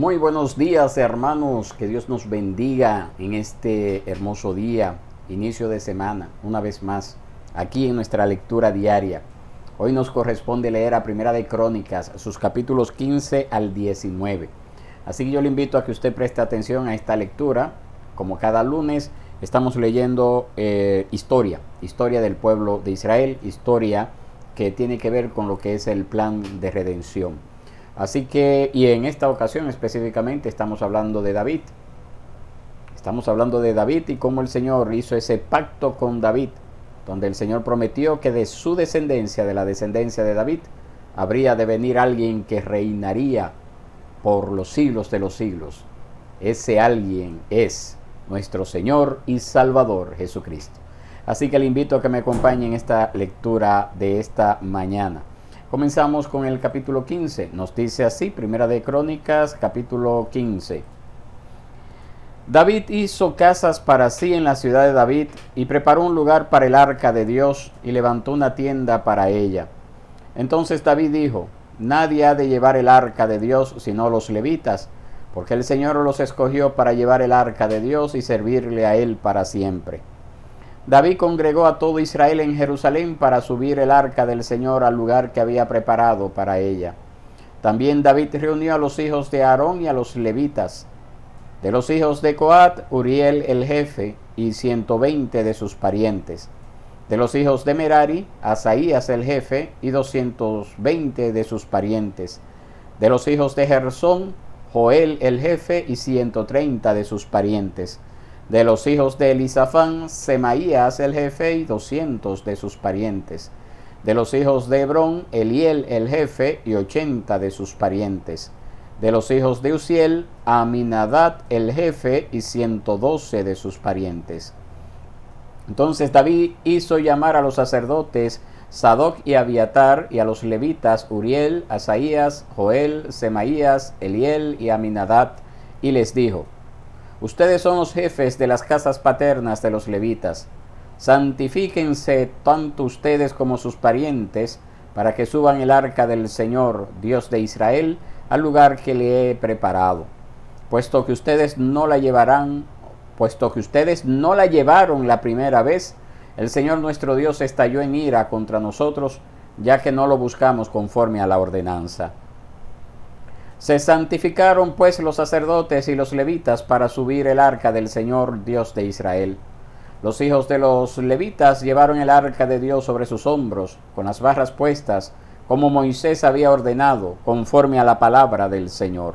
Muy buenos días, hermanos, que Dios nos bendiga en este hermoso día, inicio de semana, una vez más, aquí en nuestra lectura diaria. Hoy nos corresponde leer a Primera de Crónicas, sus capítulos 15 al 19. Así que yo le invito a que usted preste atención a esta lectura. Como cada lunes estamos leyendo historia del pueblo de Israel, historia que tiene que ver con lo que es el plan de redención. Así que, y en esta ocasión específicamente estamos hablando de David. Estamos hablando de David y cómo el Señor hizo ese pacto con David, donde el Señor prometió que de su descendencia, de la descendencia de David, habría de venir alguien que reinaría por los siglos de los siglos. Ese alguien es nuestro Señor y Salvador Jesucristo. Así que le invito a que me acompañe en esta lectura de esta mañana. Comenzamos con el capítulo 15. Nos dice así, Primera de Crónicas, capítulo 15. David hizo casas para sí en la ciudad de David y preparó un lugar para el arca de Dios y levantó una tienda para ella. Entonces David dijo: nadie ha de llevar el arca de Dios sino los levitas, porque el Señor los escogió para llevar el arca de Dios y servirle a él para siempre. David congregó a todo Israel en Jerusalén para subir el arca del Señor al lugar que había preparado para ella. También David reunió a los hijos de Aarón y a los levitas. De los hijos de Coat, Uriel el jefe y 120 de sus parientes. De los hijos de Merari, Asaías el jefe y 220 de sus parientes. De los hijos de Gersón, Joel el jefe y 130 de sus parientes. De los hijos de Elisafán, Semaías el jefe y 200 de sus parientes. De los hijos de Hebrón, Eliel el jefe y 80 de sus parientes. De los hijos de Uziel, Aminadab el jefe y 112 de sus parientes. Entonces David hizo llamar a los sacerdotes Sadoc y Abiatar, y a los levitas Uriel, Asaías, Joel, Semaías, Eliel y Aminadab, y les dijo: ustedes son los jefes de las casas paternas de los levitas. Santifíquense tanto ustedes como sus parientes, para que suban el arca del Señor, Dios de Israel, al lugar que le he preparado. Puesto que ustedes no la llevaron la primera vez, el Señor nuestro Dios estalló en ira contra nosotros, ya que no lo buscamos conforme a la ordenanza. Se santificaron pues los sacerdotes y los levitas para subir el arca del Señor Dios de Israel. Los hijos de los levitas llevaron el arca de Dios sobre sus hombros, con las barras puestas, como Moisés había ordenado, conforme a la palabra del Señor.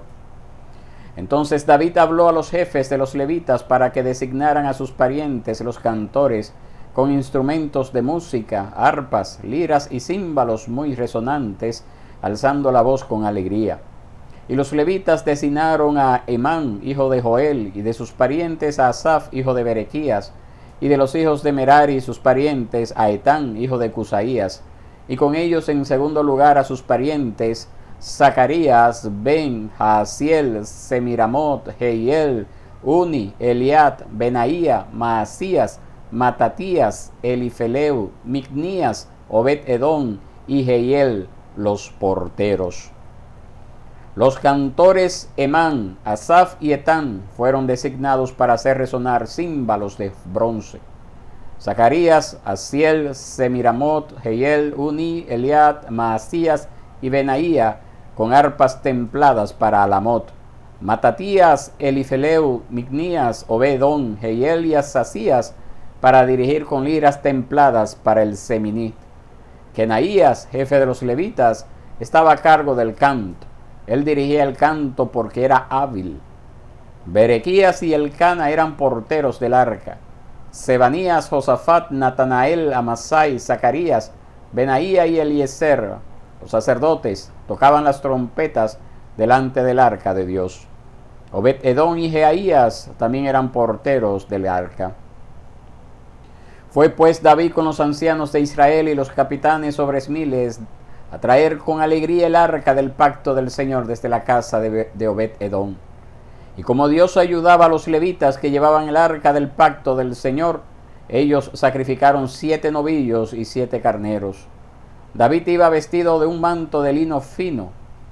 Entonces David habló a los jefes de los levitas para que designaran a sus parientes los cantores, con instrumentos de música, arpas, liras y címbalos muy resonantes, alzando la voz con alegría. Y los levitas designaron a Emán, hijo de Joel, y de sus parientes a Asaf, hijo de Berequías, y de los hijos de Merari y sus parientes a Etán, hijo de Cusaías, y con ellos en segundo lugar a sus parientes Zacarías, Ben, Jaasiel, Semiramot, Jehiel, Uni, Eliat, Benaía, Maasías, Matatías, Elifeleu, Micnías, Obed-Edom y Jehiel, los porteros. Los cantores Emán, Asaf y Etán fueron designados para hacer resonar címbalos de bronce. Zacarías, Asiel, Semiramot, Jehiel, Uni, Eliat, Maasías y Benaía con arpas templadas para Alamot. Matatías, Elifeleu, Micnías, Obed-Edom, Jehiel y Asasías para dirigir con liras templadas para el Seminit. Kenaías, jefe de los levitas, estaba a cargo del canto. Él dirigía el canto porque era hábil. Berequías y Elcana eran porteros del arca. Sebanías, Josafat, Natanael, Amasai, Zacarías, Benaía y Eliezer, los sacerdotes, tocaban las trompetas delante del arca de Dios. Obed-Edom y Jeaías también eran porteros del arca. Fue pues David con los ancianos de Israel y los capitanes sobre miles a traer con alegría el arca del pacto del Señor desde la casa de Obed-Edom. Y como Dios ayudaba a los levitas que llevaban el arca del pacto del Señor, ellos sacrificaron 7 novillos y 7 carneros. David iba vestido de un manto de lino fino,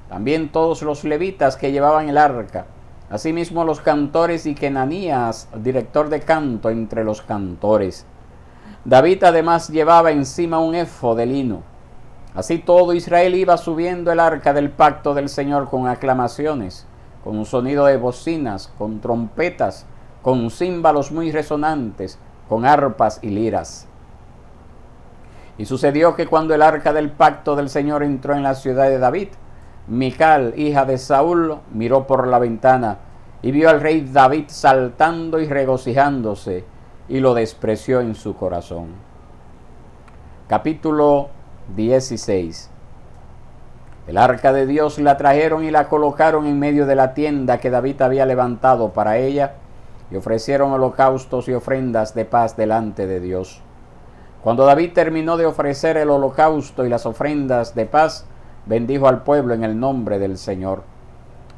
también todos los levitas que llevaban el arca, asimismo los cantores y Kenanías, director de canto entre los cantores. David además llevaba encima un efod de lino. Así todo Israel iba subiendo el arca del pacto del Señor con aclamaciones, con un sonido de bocinas, con trompetas, con címbalos muy resonantes, con arpas y liras. Y sucedió que cuando el arca del pacto del Señor entró en la ciudad de David, Mical, hija de Saúl, miró por la ventana y vio al rey David saltando y regocijándose, y lo despreció en su corazón. Capítulo 16. El arca de Dios la trajeron y la colocaron en medio de la tienda que David había levantado para ella, y ofrecieron holocaustos y ofrendas de paz delante de Dios. Cuando David terminó de ofrecer el holocausto y las ofrendas de paz, bendijo al pueblo en el nombre del Señor,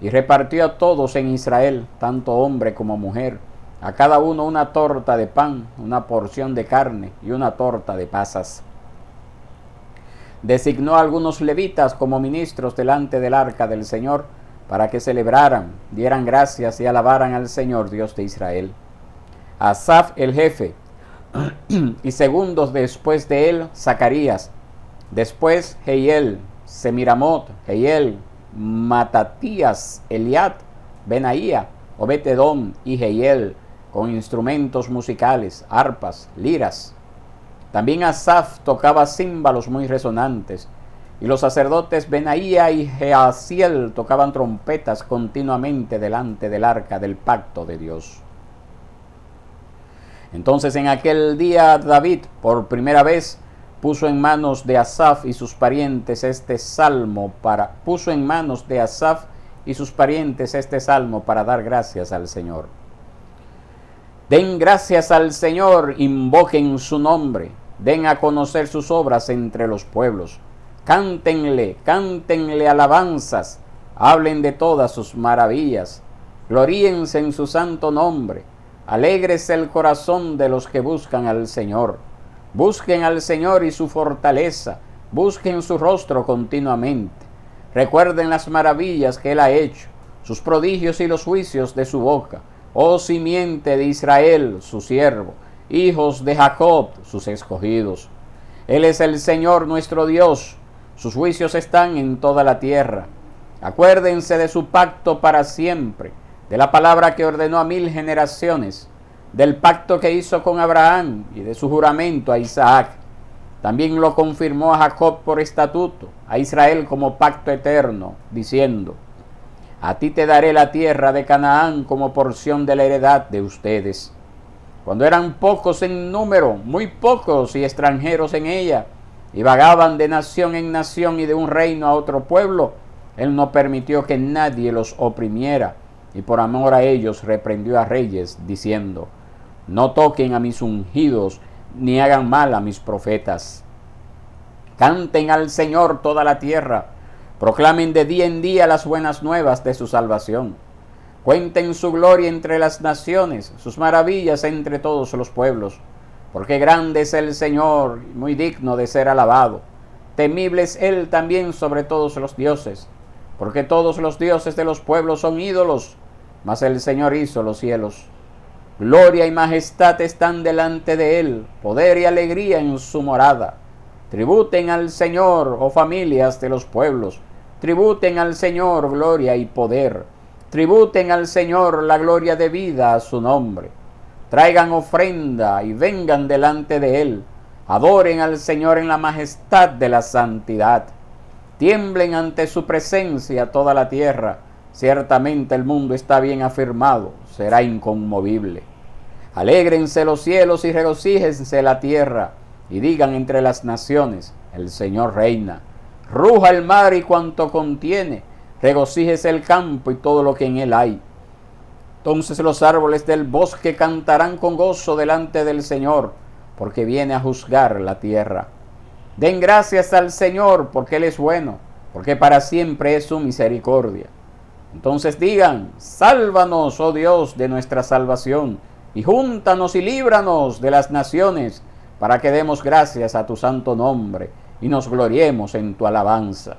y repartió a todos en Israel, tanto hombre como mujer, a cada uno una torta de pan, una porción de carne y una torta de pasas. Designó a algunos levitas como ministros delante del arca del Señor, para que celebraran, dieran gracias y alabaran al Señor Dios de Israel. Asaf el jefe, y segundos después de él, Zacarías, después Jehiel, Semiramot, Jehiel, Matatías, Eliad, Benaía, Obed-edom y Jehiel, con instrumentos musicales, arpas, liras. También Asaf tocaba címbalos muy resonantes, y los sacerdotes Benaía y Jeaziel tocaban trompetas continuamente delante del arca del pacto de Dios. Entonces en aquel día David, por primera vez, puso en manos de Asaf y sus parientes este salmo para dar gracias al Señor. Den gracias al Señor, invoquen su nombre, den a conocer sus obras entre los pueblos. Cántenle alabanzas, hablen de todas sus maravillas, gloríense en su santo nombre, alégrese el corazón de los que buscan al Señor. Busquen al Señor y su fortaleza, busquen su rostro continuamente. Recuerden las maravillas que Él ha hecho, sus prodigios y los juicios de su boca. Oh simiente de Israel, su siervo, hijos de Jacob, sus escogidos. Él es el Señor nuestro Dios, sus juicios están en toda la tierra. Acuérdense de su pacto para siempre, de la palabra que ordenó a 1000 generaciones, del pacto que hizo con Abraham y de su juramento a Isaac. También lo confirmó a Jacob por estatuto, a Israel como pacto eterno, diciendo: a ti te daré la tierra de Canaán como porción de la heredad de ustedes. Cuando eran pocos en número, muy pocos y extranjeros en ella, y vagaban de nación en nación y de un reino a otro pueblo, Él no permitió que nadie los oprimiera, y por amor a ellos reprendió a reyes, diciendo: no toquen a mis ungidos, ni hagan mal a mis profetas. Canten al Señor toda la tierra, proclamen de día en día las buenas nuevas de su salvación. Cuenten su gloria entre las naciones, sus maravillas entre todos los pueblos. Porque grande es el Señor, muy digno de ser alabado. Temible es Él también sobre todos los dioses. Porque todos los dioses de los pueblos son ídolos, mas el Señor hizo los cielos. Gloria y majestad están delante de Él, poder y alegría en su morada. Tributen al Señor, oh familias de los pueblos. Tributen al Señor gloria y poder. Tributen al Señor la gloria debida a su nombre. Traigan ofrenda y vengan delante de Él. Adoren al Señor en la majestad de la santidad. Tiemblen ante su presencia toda la tierra. Ciertamente el mundo está bien afirmado, será inconmovible. Alégrense los cielos y regocíjense la tierra, y digan entre las naciones: el Señor reina. Ruja el mar y cuanto contiene, regocíjese el campo y todo lo que en él hay. Entonces los árboles del bosque cantarán con gozo delante del Señor, porque viene a juzgar la tierra. Den gracias al Señor, porque Él es bueno, porque para siempre es su misericordia. Entonces digan: sálvanos, oh Dios, de nuestra salvación, y júntanos y líbranos de las naciones, para que demos gracias a tu santo nombre, y nos gloriemos en tu alabanza.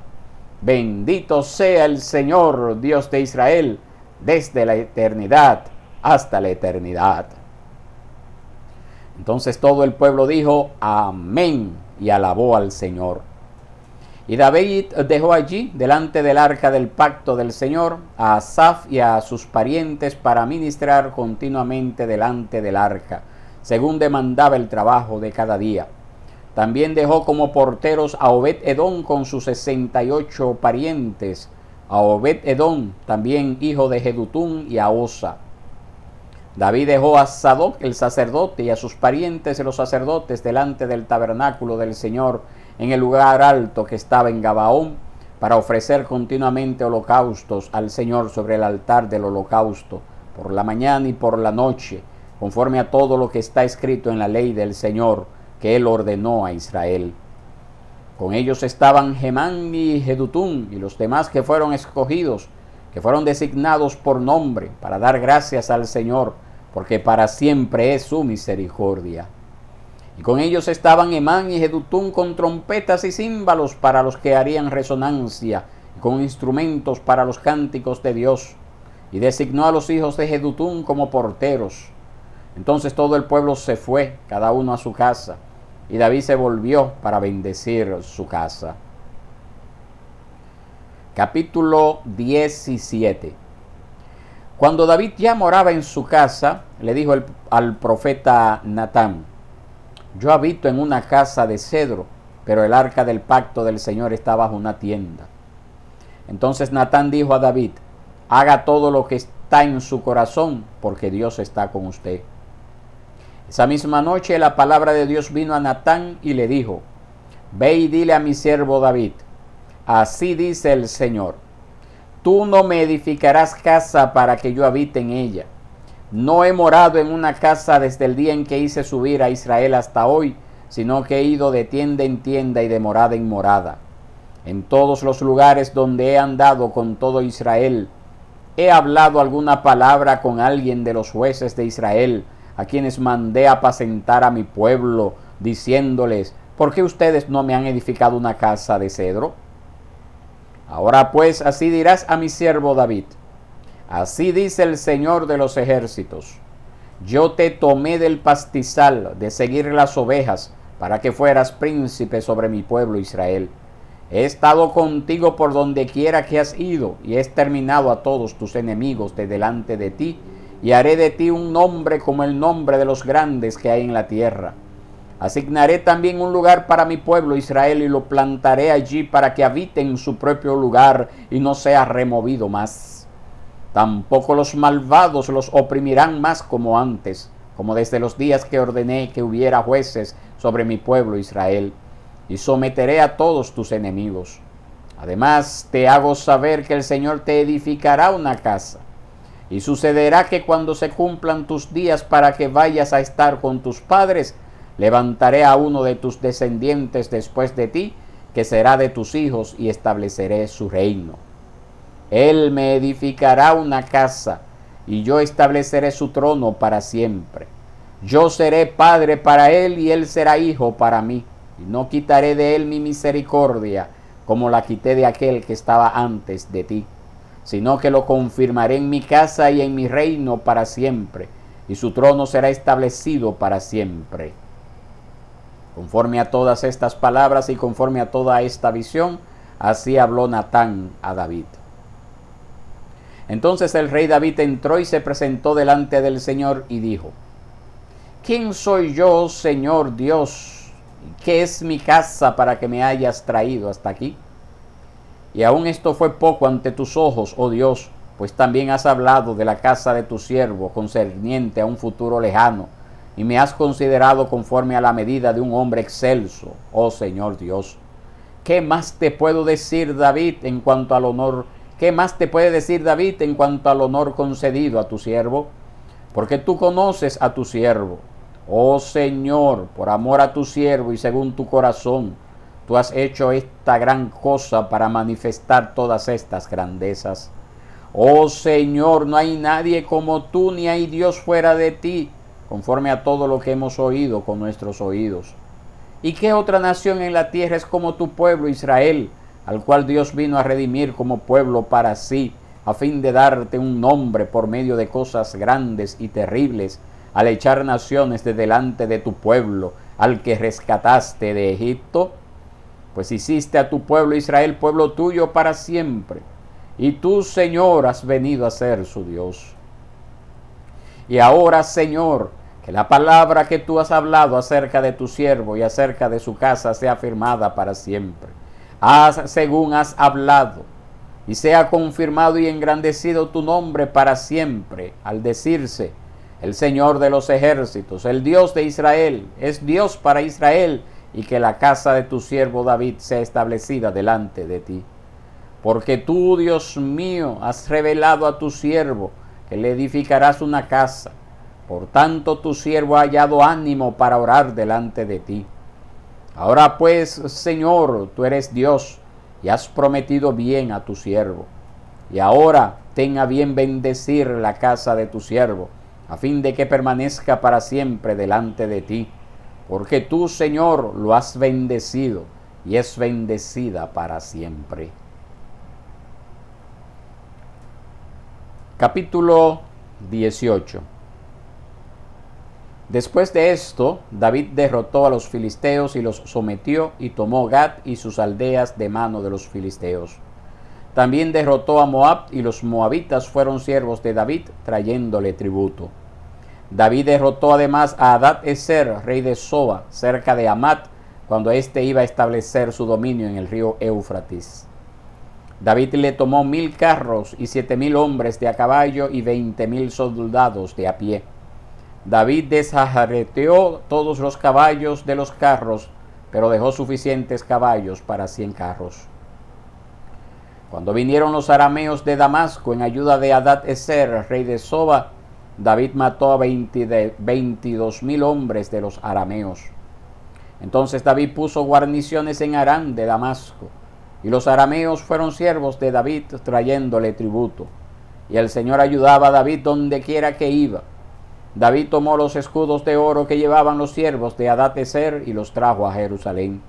Bendito sea el Señor, Dios de Israel, desde la eternidad hasta la eternidad. Entonces todo el pueblo dijo amén y alabó al Señor. Y David dejó allí, delante del arca del pacto del Señor, a Asaf y a sus parientes para ministrar continuamente delante del arca, según demandaba el trabajo de cada día. También dejó como porteros a Obed-Edom con sus 68 parientes, a Obed-Edom, también hijo de Jedutún, y a Osa. David dejó a Sadoc el sacerdote y a sus parientes los sacerdotes delante del tabernáculo del Señor en el lugar alto que estaba en Gabaón, para ofrecer continuamente holocaustos al Señor sobre el altar del holocausto, por la mañana y por la noche, conforme a todo lo que está escrito en la ley del Señor, que él ordenó a Israel. Con ellos estaban Gemán y Jedutún y los demás que fueron escogidos, que fueron designados por nombre, para dar gracias al Señor, porque para siempre es su misericordia. Y con ellos estaban Hemán y Jedutún con trompetas y címbalos para los que harían resonancia, y con instrumentos para los cánticos de Dios. Y designó a los hijos de Jedutún como porteros. Entonces todo el pueblo se fue, cada uno a su casa, y David se volvió para bendecir su casa. Capítulo 17. Cuando David ya moraba en su casa, le dijo al profeta Natán: yo habito en una casa de cedro, pero el arca del pacto del Señor está bajo una tienda. Entonces Natán dijo a David: haga todo lo que está en su corazón, porque Dios está con usted. Esa misma noche la palabra de Dios vino a Natán y le dijo: ve y dile a mi siervo David, así dice el Señor, tú no me edificarás casa para que yo habite en ella. No he morado en una casa desde el día en que hice subir a Israel hasta hoy, sino que he ido de tienda en tienda y de morada en morada. En todos los lugares donde he andado con todo Israel, he hablado alguna palabra con alguien de los jueces de Israel, a quienes mandé apacentar a mi pueblo, diciéndoles: ¿por qué ustedes no me han edificado una casa de cedro? Ahora pues, así dirás a mi siervo David: así dice el Señor de los ejércitos, yo te tomé del pastizal de seguir las ovejas, para que fueras príncipe sobre mi pueblo Israel. He estado contigo por donde quiera que has ido, y he exterminado a todos tus enemigos de delante de ti, y haré de ti un nombre como el nombre de los grandes que hay en la tierra. Asignaré también un lugar para mi pueblo Israel, y lo plantaré allí para que habite en su propio lugar y no sea removido más. Tampoco los malvados los oprimirán más como antes, como desde los días que ordené que hubiera jueces sobre mi pueblo Israel, y someteré a todos tus enemigos. Además, te hago saber que el Señor te edificará una casa. Y sucederá que cuando se cumplan tus días para que vayas a estar con tus padres, levantaré a uno de tus descendientes después de ti, que será de tus hijos, y estableceré su reino. Él me edificará una casa, y yo estableceré su trono para siempre. Yo seré padre para él, y él será hijo para mí, y no quitaré de él mi misericordia, como la quité de aquel que estaba antes de ti, sino que lo confirmaré en mi casa y en mi reino para siempre, y su trono será establecido para siempre. Conforme a todas estas palabras y conforme a toda esta visión, así habló Natán a David. Entonces el rey David entró y se presentó delante del Señor y dijo: ¿quién soy yo, Señor Dios? ¿Qué es mi casa para que me hayas traído hasta aquí? Y aún esto fue poco ante tus ojos, oh Dios, pues también has hablado de la casa de tu siervo concerniente a un futuro lejano, y me has considerado conforme a la medida de un hombre excelso, oh Señor Dios. ¿Qué más te puedo decir, David, en cuanto al honor? ¿Qué más te puede decir David en cuanto al honor concedido a tu siervo? Porque tú conoces a tu siervo. Oh Señor, por amor a tu siervo y según tu corazón, tú has hecho esta gran cosa para manifestar todas estas grandezas. Oh Señor, no hay nadie como tú, ni hay Dios fuera de ti, conforme a todo lo que hemos oído con nuestros oídos. ¿Y qué otra nación en la tierra es como tu pueblo Israel, al cual Dios vino a redimir como pueblo para sí, a fin de darte un nombre por medio de cosas grandes y terribles, al echar naciones de delante de tu pueblo, al que rescataste de Egipto? Pues hiciste a tu pueblo Israel pueblo tuyo para siempre, y tú, Señor, has venido a ser su Dios. Y ahora, Señor, que la palabra que tú has hablado acerca de tu siervo y acerca de su casa sea firmada para siempre. Haz según has hablado, y sea confirmado y engrandecido tu nombre para siempre, al decirse: el Señor de los ejércitos, el Dios de Israel, es Dios para Israel, y que la casa de tu siervo David sea establecida delante de ti. Porque tú, Dios mío, has revelado a tu siervo que le edificarás una casa. Por tanto, tu siervo ha hallado ánimo para orar delante de ti. Ahora pues, Señor, tú eres Dios y has prometido bien a tu siervo. Y ahora ten a bien bendecir la casa de tu siervo, a fin de que permanezca para siempre delante de ti. Porque tú, Señor, lo has bendecido y es bendecida para siempre. Capítulo 18. Después de esto, David derrotó a los filisteos y los sometió, y tomó Gat y sus aldeas de mano de los filisteos. También derrotó a Moab, y los moabitas fueron siervos de David, trayéndole tributo. David derrotó además a Hadad-ezer, rey de Soba, cerca de Hamat, cuando éste iba a establecer su dominio en el río Éufrates. David le tomó 1000 carros y 7000 hombres de a caballo y 20,000 soldados de a pie. David desjarreteó todos los caballos de los carros, pero dejó suficientes caballos para 100 carros. Cuando vinieron los arameos de Damasco en ayuda de Hadad-ezer, rey de Soba, David mató a 22,000 hombres de los arameos. Entonces David puso guarniciones en Aram de Damasco, y los arameos fueron siervos de David, trayéndole tributo. Y el Señor ayudaba a David donde quiera que iba. David tomó los escudos de oro que llevaban los siervos de Hadad-ezer y los trajo a Jerusalén.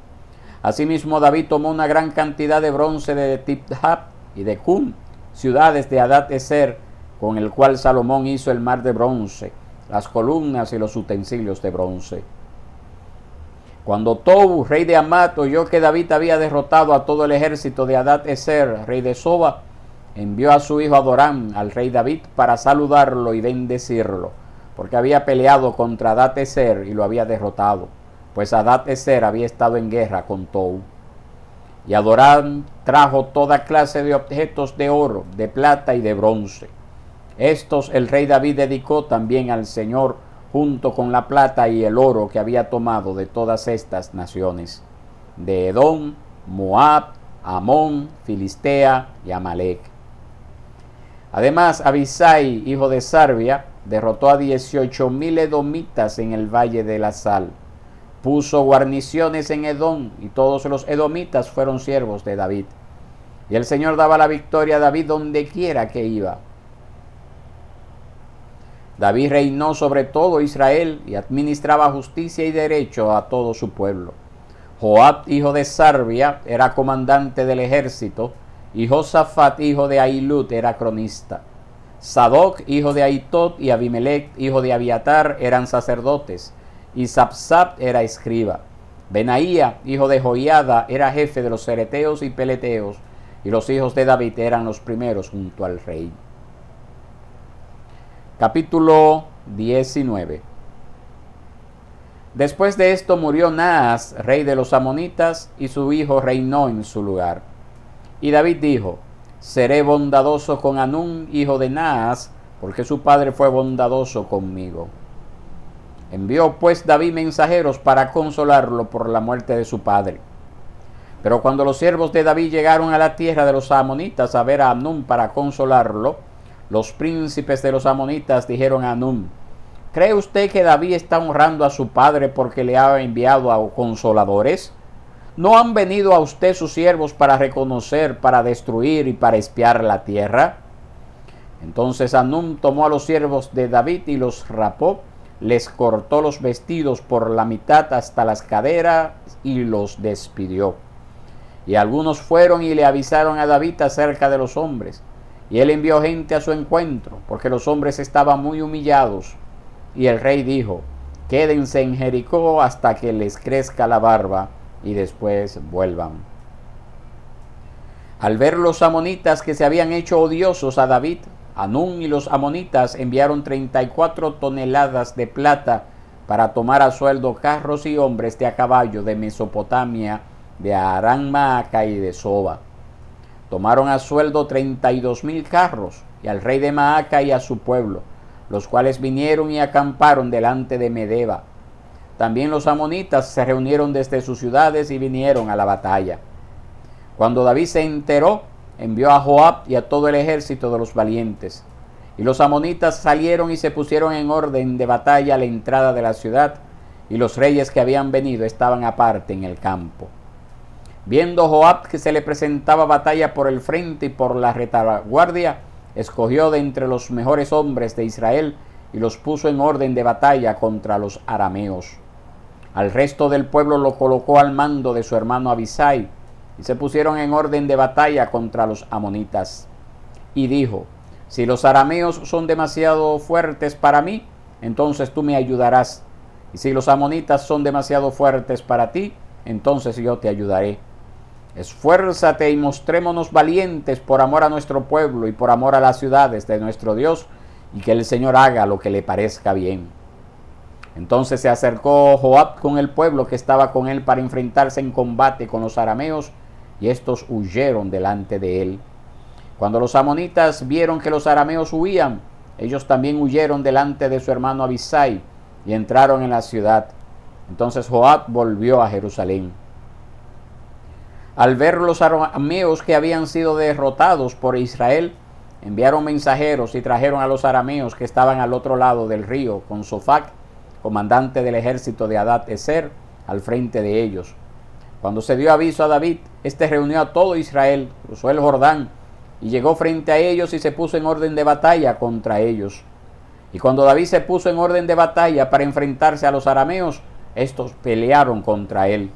Asimismo, David tomó una gran cantidad de bronce de Tibhab y de Cun, ciudades de Hadad-ezer, con el cual Salomón hizo el mar de bronce, las columnas y los utensilios de bronce. Cuando Tou, rey de Hamat, oyó que David había derrotado a todo el ejército de Hadad-ezer, rey de Soba, envió a su hijo Adoram al rey David para saludarlo y bendecirlo, porque había peleado contra Hadad-ezer y lo había derrotado, pues Hadad-ezer había estado en guerra con Tou. Y Adoram trajo toda clase de objetos de oro, de plata y de bronce. Estos el rey David dedicó también al Señor, junto con la plata y el oro que había tomado de todas estas naciones, de Edom, Moab, Amón, Filistea y Amalec. Además, Abisai, hijo de Sarbia, derrotó a 18,000 edomitas en el valle de la Sal. Puso guarniciones en Edom, y todos los edomitas fueron siervos de David. Y el Señor daba la victoria a David donde quiera que iba. David reinó sobre todo Israel y administraba justicia y derecho a todo su pueblo. Joab, hijo de Sarbia, era comandante del ejército, y Josafat, hijo de Ahilud, era cronista. Sadoc, hijo de Ahitot, y Abimelech, hijo de Abiatar, eran sacerdotes, y Sapsap era escriba. Benaía, hijo de Joiada, era jefe de los cereteos y peleteos, y los hijos de David eran los primeros junto al rey. Capítulo 19. Después de esto murió Naas, rey de los amonitas, y su hijo reinó en su lugar. Y David dijo: seré bondadoso con Hanún, hijo de Naas, porque su padre fue bondadoso conmigo. Envió pues David mensajeros para consolarlo por la muerte de su padre. Pero cuando los siervos de David llegaron a la tierra de los amonitas a ver a Hanún para consolarlo, los príncipes de los amonitas dijeron a Hanún: ¿cree usted que David está honrando a su padre porque le ha enviado a consoladores? ¿No han venido a usted sus siervos para reconocer, para destruir y para espiar la tierra? Entonces Hanún tomó a los siervos de David y los rapó, les cortó los vestidos por la mitad hasta las caderas y los despidió. Y algunos fueron y le avisaron a David acerca de los hombres. Y él envió gente a su encuentro, porque los hombres estaban muy humillados. Y el rey dijo: quédense en Jericó hasta que les crezca la barba, y después vuelvan. Al ver los amonitas que se habían hecho odiosos a David, Hanún y los amonitas enviaron 34 toneladas de plata para tomar a sueldo carros y hombres de a caballo de Mesopotamia, de Aram Maaca y de Soba. Tomaron a sueldo 32,000 carros, y al rey de Maaca y a su pueblo, los cuales vinieron y acamparon delante de Medeba. También los amonitas se reunieron desde sus ciudades y vinieron a la batalla. Cuando David se enteró, envió a Joab y a todo el ejército de los valientes. Y los amonitas salieron y se pusieron en orden de batalla a la entrada de la ciudad, y los reyes que habían venido estaban aparte en el campo. Viendo Joab que se le presentaba batalla por el frente y por la retaguardia, escogió de entre los mejores hombres de Israel y los puso en orden de batalla contra los arameos. Al resto del pueblo lo colocó al mando de su hermano Abisai, y se pusieron en orden de batalla contra los amonitas. Y dijo: si los arameos son demasiado fuertes para mí, entonces tú me ayudarás. Y si los amonitas son demasiado fuertes para ti, entonces yo te ayudaré. Esfuérzate y mostrémonos valientes por amor a nuestro pueblo y por amor a las ciudades de nuestro Dios, y que el Señor haga lo que le parezca bien. Entonces se acercó Joab con el pueblo que estaba con él para enfrentarse en combate con los arameos, y estos huyeron delante de él. Cuando los amonitas vieron que los arameos huían, ellos también huyeron delante de su hermano Abisai y entraron en la ciudad. Entonces Joab volvió a Jerusalén. Al ver los arameos que habían sido derrotados por Israel, enviaron mensajeros y trajeron a los arameos que estaban al otro lado del río, con Sofac, comandante del ejército de Hadad-Ezer, al frente de ellos. Cuando se dio aviso a David, este reunió a todo Israel, cruzó el Jordán y llegó frente a ellos y se puso en orden de batalla contra ellos. Y cuando David se puso en orden de batalla para enfrentarse a los arameos, estos pelearon contra él.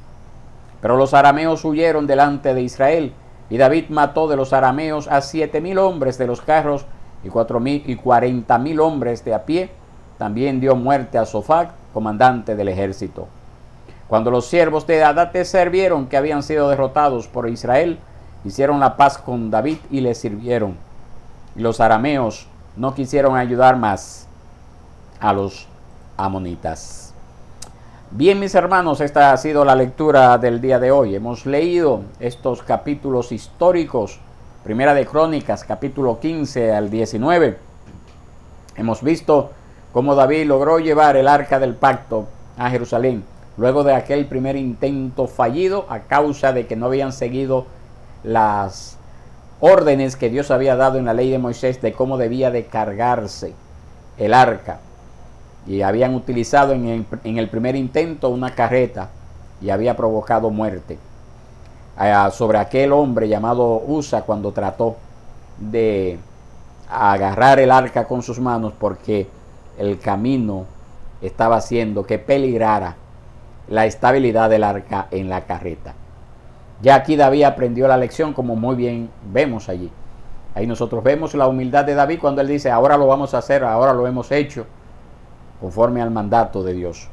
Pero los arameos huyeron delante de Israel, y David mató de los arameos a 7,000 hombres de los carros y 40,000 hombres de a pie. También dio muerte a Sofac, comandante del ejército. Cuando los siervos de Hadad-Ezer vieron que habían sido derrotados por Israel, hicieron la paz con David y le sirvieron. Y los arameos no quisieron ayudar más a los amonitas. Bien, mis hermanos, esta ha sido la lectura del día de hoy. Hemos leído estos capítulos históricos, Primera de Crónicas, capítulo 15 al 19. Hemos visto cómo David logró llevar el arca del pacto a Jerusalén, luego de aquel primer intento fallido a causa de que no habían seguido las órdenes que Dios había dado en la ley de Moisés de cómo debía de cargarse el arca. Y habían utilizado en el primer intento una carreta y había provocado muerte sobre aquel hombre llamado Usa cuando trató de agarrar el arca con sus manos, porque el camino estaba haciendo que peligrara la estabilidad del arca en la carreta. Ya aquí David aprendió la lección, como muy bien vemos allí. Ahí nosotros vemos la humildad de David cuando él dice: ahora lo vamos a hacer, ahora lo hemos hecho conforme al mandato de Dios.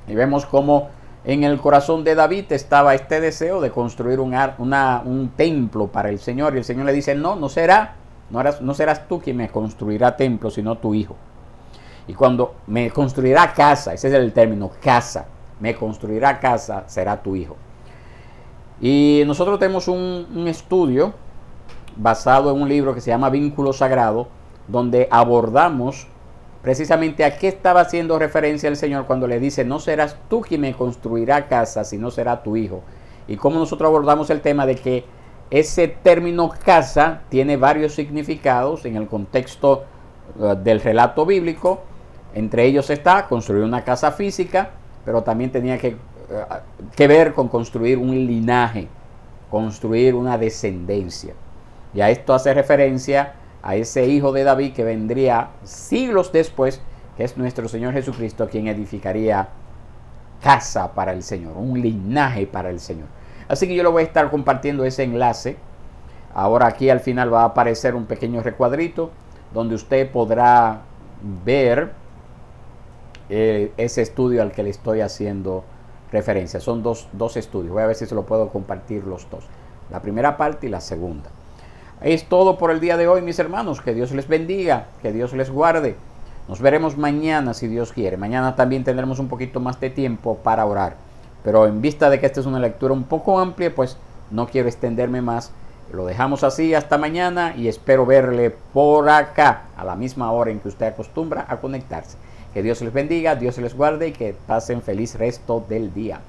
Y vemos cómo en el corazón de David estaba este deseo de construir un templo para el Señor. Y el Señor le dice: no serás tú quien me construirá templo, sino tu hijo. Y cuando me construirá casa, ese es el término, casa, me construirá casa, será tu hijo. Y nosotros tenemos un estudio basado en un libro que se llama Vínculo Sagrado, donde abordamos precisamente a qué estaba haciendo referencia el Señor cuando le dice: no serás tú quien me construirá casa, sino será tu hijo. Y cómo nosotros abordamos el tema de que ese término casa tiene varios significados en el contexto del relato bíblico. Entre ellos está construir una casa física, pero también tenía que ver con construir un linaje, construir una descendencia. Y a esto hace referencia a ese hijo de David que vendría siglos después, que es nuestro Señor Jesucristo, quien edificaría casa para el Señor, un linaje para el Señor. Así que yo le voy a estar compartiendo ese enlace. Ahora aquí al final va a aparecer un pequeño recuadrito donde usted podrá ver ese estudio al que le estoy haciendo referencia. Son dos estudios. Voy a ver si se lo puedo compartir los dos. La primera parte y la segunda. Es todo por el día de hoy, mis hermanos. Que Dios les bendiga, que Dios les guarde. Nos veremos mañana, si Dios quiere. Mañana también tendremos un poquito más de tiempo para orar. Pero en vista de que esta es una lectura un poco amplia, pues no quiero extenderme más. Lo dejamos así hasta mañana y espero verle por acá a la misma hora en que usted acostumbra a conectarse. Que Dios les bendiga, Dios les guarde y que pasen feliz resto del día.